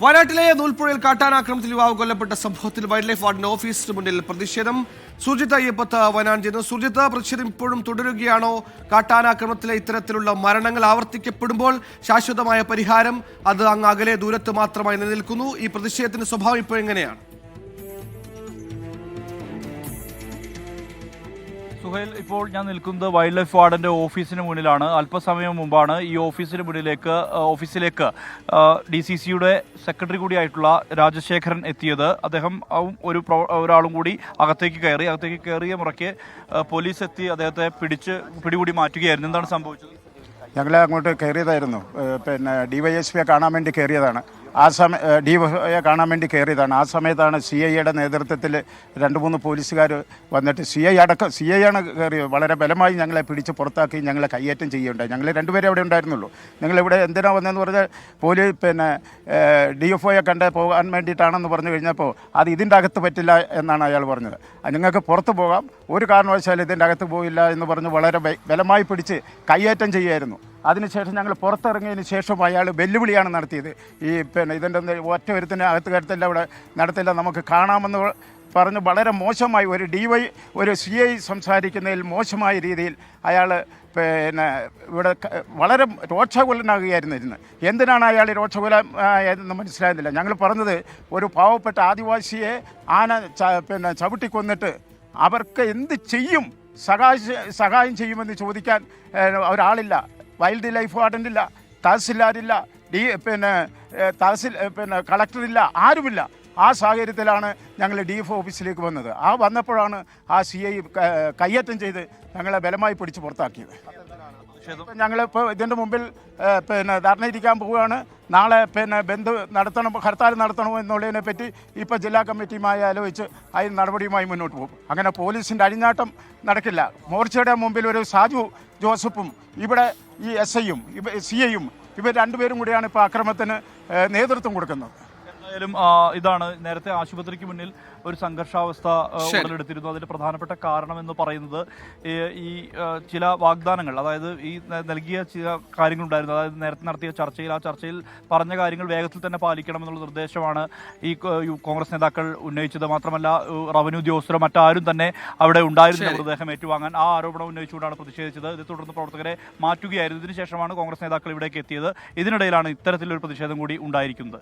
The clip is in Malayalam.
വയനാട്ടിലെ നൂൽപ്പുഴയിൽ കാട്ടാനാക്രമണത്തിൽ യുവാവ് കൊല്ലപ്പെട്ട സംഭവത്തിൽ വൈൽഡ് ലൈഫ് വാർഡിന്റെ ഓഫീസിന് മുന്നിൽ പ്രതിഷേധം. സുജിത്ത് അയ്യപ്പത്ത് വയനാട് ചെയ്യുന്നു. സുജിത്ത്, പ്രതിഷേധം ഇപ്പോഴും തുടരുകയാണോ? കാട്ടാനാക്രമണത്തിലെ ഇത്തരത്തിലുള്ള മരണങ്ങൾ ആവർത്തിക്കപ്പെടുമ്പോൾ ശാശ്വതമായ പരിഹാരം അത് അങ്ങ് അകലെ ദൂരത്ത് മാത്രമായി നിലനിൽക്കുന്നു. ഈ പ്രതിഷേധത്തിന്റെ സ്വഭാവം ഇപ്പോൾ എങ്ങനെയാണ്? സുഹൈൽ, ഇപ്പോൾ ഞാൻ നിൽക്കുന്നത് വൈൽഡ് ലൈഫ് വാർഡന്റെ ഓഫീസിന് മുന്നിലാണ്. അല്പസമയം മുമ്പാണ് ഈ ഓഫീസിലേക്ക് DCCയുടെ സെക്രട്ടറി കൂടിയായിട്ടുള്ള രാജശേഖരൻ എത്തിയത്. അദ്ദേഹം ഒരാളും കൂടി അകത്തേക്ക് കയറിയ മുറയ്ക്ക് പോലീസ് എത്തി അദ്ദേഹത്തെ പിടികൂടി മാറ്റുകയായിരുന്നു. എന്താണ് സംഭവിച്ചത്? ഞങ്ങൾ അങ്ങോട്ട് കയറിയതായിരുന്നു. DYSPയെ കാണാൻ വേണ്ടി കയറിയതാണ്. DYSPയെ കാണാൻ വേണ്ടി കയറിയതാണ്. ആ സമയത്താണ് CIയുടെ നേതൃത്വത്തിൽ 2-3 പോലീസുകാർ വന്നിട്ട് CI ആണ് കയറിയത്. വളരെ ബലമായി ഞങ്ങളെ പിടിച്ച് പുറത്താക്കി ഞങ്ങളെ കയ്യേറ്റം ചെയ്യുകയുണ്ടായി. ഞങ്ങൾ 2 പേരെ അവിടെ ഉണ്ടായിരുന്നുള്ളൂ. നിങ്ങളിവിടെ എന്തിനാ വന്നതെന്ന് പറഞ്ഞാൽ DFOയെ കണ്ട് പോകാൻ വേണ്ടിയിട്ടാണെന്ന് പറഞ്ഞു കഴിഞ്ഞപ്പോൾ അത് ഇതിൻ്റെ അകത്ത് പറ്റില്ല എന്നാണ് അയാൾ പറഞ്ഞത്. നിങ്ങൾക്ക് പുറത്ത് പോകാം, ഒരു കാരണവശാലും ഇതിൻ്റെ അകത്ത് പോയില്ല എന്ന് പറഞ്ഞ് വളരെ ബലമായി പിടിച്ച് കയ്യേറ്റം ചെയ്യുമായിരുന്നു. അതിനുശേഷം ഞങ്ങൾ പുറത്തിറങ്ങിയതിന് ശേഷം അയാൾ വെല്ലുവിളിയാണ് നടത്തിയത്. ഇതിൻ്റെ ഒറ്റ ഒരുത്തിന് അകത്ത് കയറ്റത്തില്ല, ഇവിടെ നടത്തില്ല, നമുക്ക് കാണാമെന്ന് പറഞ്ഞ് വളരെ മോശമായി ഒരു CI സംസാരിക്കുന്നതിൽ മോശമായ രീതിയിൽ അയാൾ ഇവിടെ വളരെ രോക്ഷകുലനാകുകയായിരുന്നു. എന്തിനാണ് അയാൾ രോക്ഷകുലമായതെന്ന് മനസ്സിലാകുന്നില്ല. ഞങ്ങൾ പറഞ്ഞത് ഒരു പാവപ്പെട്ട ആദിവാസിയെ ആന ചവിട്ടിക്കൊന്നിട്ട് അവർക്ക് എന്ത് ചെയ്യും, സഹായം ചെയ്യുമെന്ന് ചോദിക്കാൻ ഒരാളില്ല. വൈൽഡ് ലൈഫ് വാർഡനില്ല, തഹസിൽദാരില്ല, കളക്ടറില്ല, ആരുമില്ല. ആ സാഹചര്യത്തിലാണ് ഞങ്ങൾ DFO ഓഫീസിലേക്ക് വന്നത്. വന്നപ്പോഴാണ് ആ CI കയ്യേറ്റം ചെയ്ത് ഞങ്ങളെ ബലമായി പിടിച്ച് പുറത്താക്കിയത്. ഞങ്ങളിപ്പോൾ ഇതിൻ്റെ മുമ്പിൽ ധർണ ഇരിക്കാൻ പോവുകയാണ്. നാളെ ഹർത്താൽ നടത്തണമോ എന്നുള്ളതിനെ പറ്റി ഇപ്പോൾ ജില്ലാ കമ്മിറ്റിയുമായി ആലോചിച്ച് അതിന് നടപടിയുമായി മുന്നോട്ട് പോകും. അങ്ങനെ പോലീസിൻ്റെ അഴിഞ്ഞാട്ടം നടക്കില്ല. മോർച്ചയുടെ മുമ്പിൽ ഒരു സാജു ജോസഫും ഇവിടെ ഈ SIയും CIയും ഇവർ 2 പേരും കൂടിയാണ് ഇപ്പോൾ അക്രമത്തിന് നേതൃത്വം കൊടുക്കുന്നത്. എന്തായാലും ഇതാണ് നേരത്തെ ആശുപത്രിക്ക് മുന്നിൽ ഒരു സംഘർഷാവസ്ഥ ഉടലെടുത്തിരുന്നു. അതിന്റെ പ്രധാനപ്പെട്ട കാരണം എന്ന് പറയുന്നത് ഈ ചില വാഗ്ദാനങ്ങൾ, അതായത് ഈ നൽകിയ ചില കാര്യങ്ങളുണ്ടായിരുന്നു. അതായത് നേരത്തെ നടത്തിയ ചർച്ചയിൽ പറഞ്ഞ കാര്യങ്ങൾ വേഗത്തിൽ തന്നെ പാലിക്കണമെന്നുള്ള നിർദ്ദേശമാണ് ഈ കോൺഗ്രസ് നേതാക്കൾ ഉന്നയിച്ചത്. മാത്രമല്ല റവന്യൂ ഉദ്യോഗസ്ഥരോ മറ്റാരും തന്നെ അവിടെ ഉണ്ടായിരുന്ന മൃതദേഹം ഏറ്റുവാങ്ങാൻ ആ ആരോപണം ഉന്നയിച്ചുകൊണ്ടാണ് പ്രതിഷേധിച്ചത്. ഇതേ തുടർന്ന് പ്രവർത്തകരെ മാറ്റുകയായിരുന്നു. ഇതിനുശേഷമാണ് കോൺഗ്രസ് നേതാക്കൾ ഇവിടേക്ക് എത്തിയത്. ഇതിനിടയിലാണ് ഇത്തരത്തിലൊരു പ്രതിഷേധം കൂടി ഉണ്ടായിരിക്കുന്നത്.